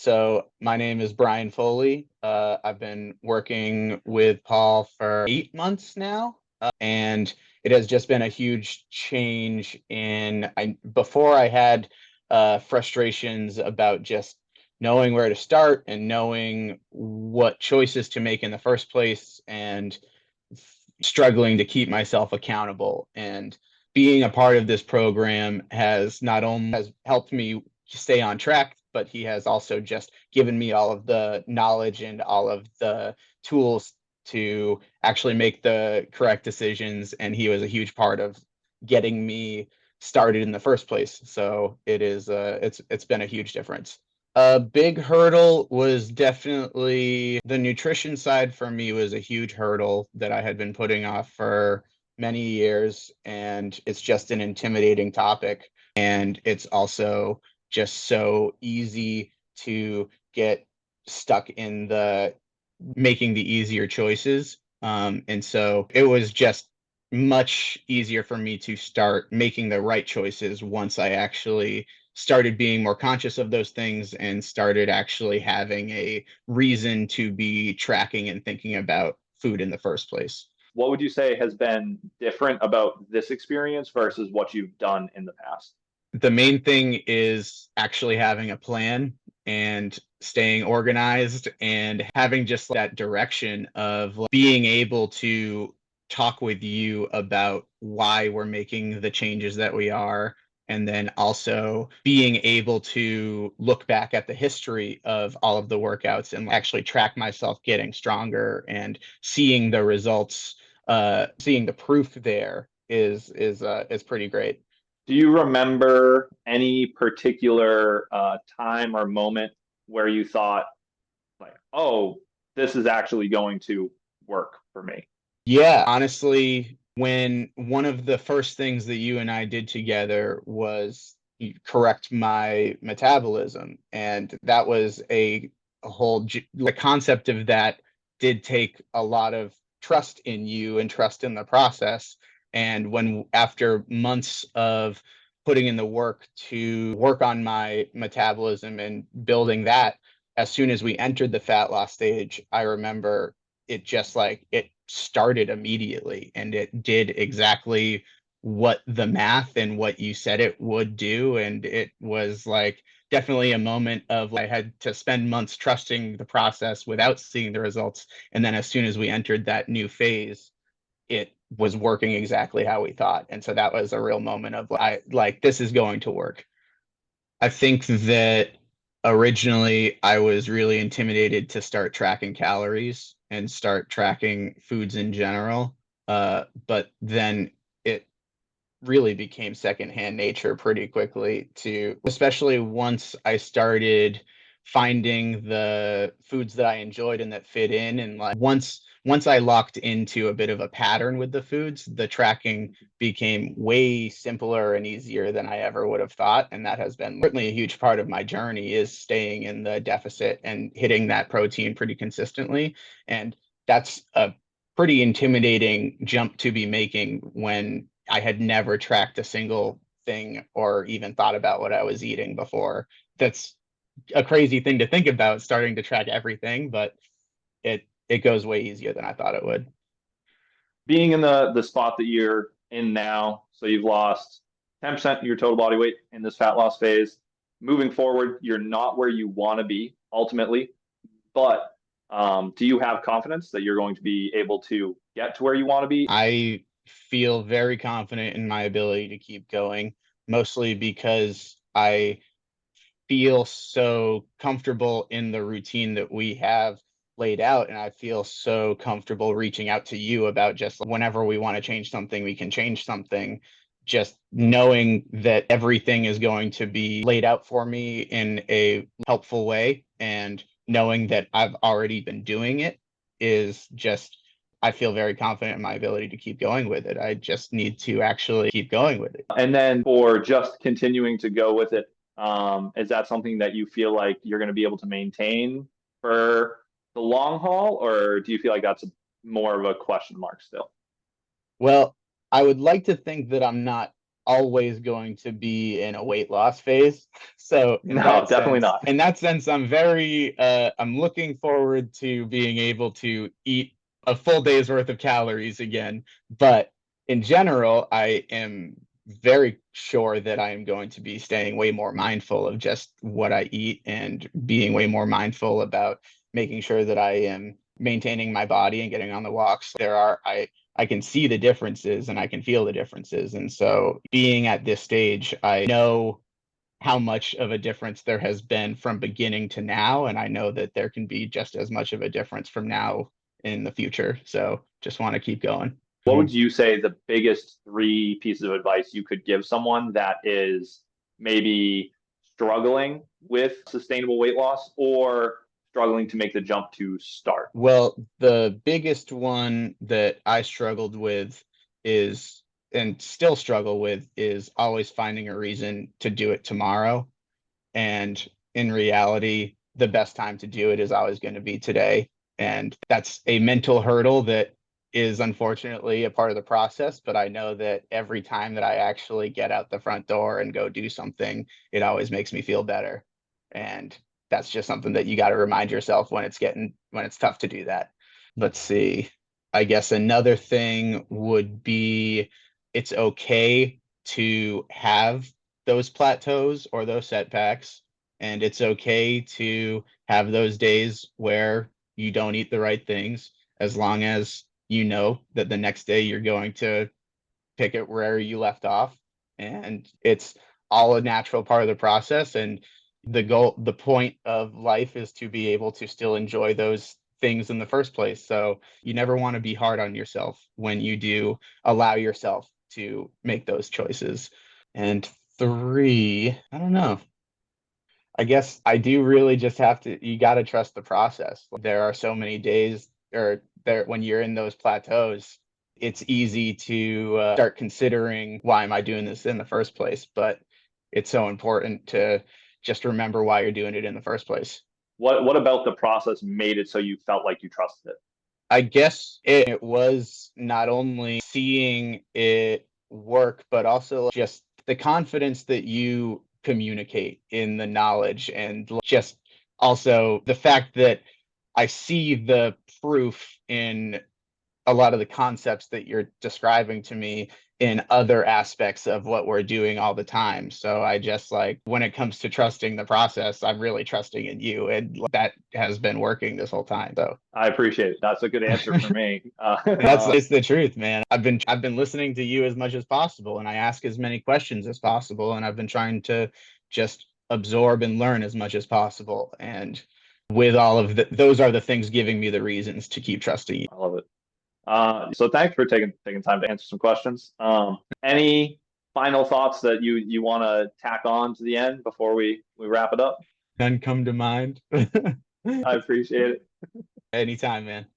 So my name is Brian Foley. I've been working with Paul for 8 months now, and it has just been a huge change before I had frustrations about just knowing where to start and knowing what choices to make in the first place and struggling to keep myself accountable. And being a part of this program has not only has helped me stay on track, but he has also just given me all of the knowledge and all of the tools to actually make the correct decisions. And he was a huge part of getting me started in the first place. So it's been a huge difference. A big hurdle was definitely the nutrition side. For me was a huge hurdle that I had been putting off for many years, and it's just an intimidating topic. And it's also just so easy to get stuck in the making the easier choices. And so it was just much easier for me to start making the right choices once I actually started being more conscious of those things and started actually having a reason to be tracking and thinking about food in the first place. What would you say has been different about this experience versus what you've done in the past? The main thing is actually having a plan and staying organized and having just that direction of being able to talk with you about why we're making the changes that we are, and then also being able to look back at the history of all of the workouts and actually track myself getting stronger and seeing the results, seeing the proof there is pretty great. Do you remember any particular time or moment where you thought, like, oh, this is actually going to work for me? Yeah, honestly, when one of the first things that you and I did together was correct my metabolism, and that was a whole the concept of that did take a lot of trust in you and trust in the process. And when after months of putting in the work to work on my metabolism and building that, as soon as we entered the fat loss stage, I remember it just like it started immediately and it did exactly what the math and what you said it would do. And it was like definitely a moment of I had to spend months trusting the process without seeing the results. And then as soon as we entered that new phase, it was working exactly how we thought. And so that was a real moment of I like this is going to work. I think that originally I was really intimidated to start tracking calories and start tracking foods in general. But then it really became secondhand nature pretty quickly to, especially once I started finding the foods that I enjoyed and that fit in. And like once I locked into a bit of a pattern with the foods, the tracking became way simpler and easier than I ever would have thought. And that has been certainly a huge part of my journey is staying in the deficit and hitting that protein pretty consistently. And that's a pretty intimidating jump to be making when I had never tracked a single thing or even thought about what I was eating before. That's a crazy thing to think about, starting to track everything, but it goes way easier than I thought it would. Being in the spot that you're in now, so you've lost 10% of your total body weight in this fat loss phase. Moving forward, you're not where you want to be ultimately, but do you have confidence that you're going to be able to get to where you want to be? I feel very confident in my ability to keep going, mostly because I feel so comfortable in the routine that we have laid out. And I feel so comfortable reaching out to you about just whenever we want to change something, we can change something. Just knowing that everything is going to be laid out for me in a helpful way and knowing that I've already been doing it is just, I feel very confident in my ability to keep going with it. I just need to actually keep going with it. And then for just continuing to go with it, is that something that you feel like you're going to be able to maintain for the long haul, or do you feel like that's more of a question mark still? Well, I would like to think that I'm not always going to be in a weight loss phase. So No, definitely not. in that sense, I'm looking forward to being able to eat a full day's worth of calories again. But in general, I am very sure that I am going to be staying way more mindful of just what I eat and being way more mindful about making sure that I am maintaining my body and getting on the walks. I can see the differences and I can feel the differences. And so being at this stage, I know how much of a difference there has been from beginning to now. And I know that there can be just as much of a difference from now in the future. So just want to keep going. What would you say the biggest three pieces of advice you could give someone that is maybe struggling with sustainable weight loss or struggling to make the jump to start? Well, the biggest one that I struggled with is, and still struggle with, is always finding a reason to do it tomorrow. And in reality, the best time to do it is always going to be today. And that's a mental hurdle that is unfortunately a part of the process. But I know that every time that I actually get out the front door and go do something, it always makes me feel better. And that's just something that you got to remind yourself when it's tough to do that. Let's see. I guess another thing would be it's okay to have those plateaus or those setbacks. And it's okay to have those days where you don't eat the right things, as long as you know that the next day you're going to pick it where you left off. And it's all a natural part of the process. And the point of life is to be able to still enjoy those things in the first place. So you never want to be hard on yourself when you do allow yourself to make those choices. And three, I don't know. I guess I do really just have to, you got to trust the process. There are so many days or there when you're in those plateaus, it's easy to start considering why am I doing this in the first place? But it's so important to just remember why you're doing it in the first place. What about the process made it so you felt like you trusted it? I guess it was not only seeing it work, but also just the confidence that you communicate in the knowledge, and just also the fact that I see the proof in a lot of the concepts that you're describing to me in other aspects of what we're doing all the time. So I just like when it comes to trusting the process, I'm really trusting in you. And that has been working this whole time. So I appreciate it. That's a good answer for me. that's it's the truth, man. I've been listening to you as much as possible and I ask as many questions as possible. And I've been trying to just absorb and learn as much as possible. And with all of those are the things giving me the reasons to keep trusting you. I love it. So thanks for taking time to answer some questions. Any final thoughts that you want to tack on to the end before we wrap it up? None come to mind. I appreciate it. Anytime, man.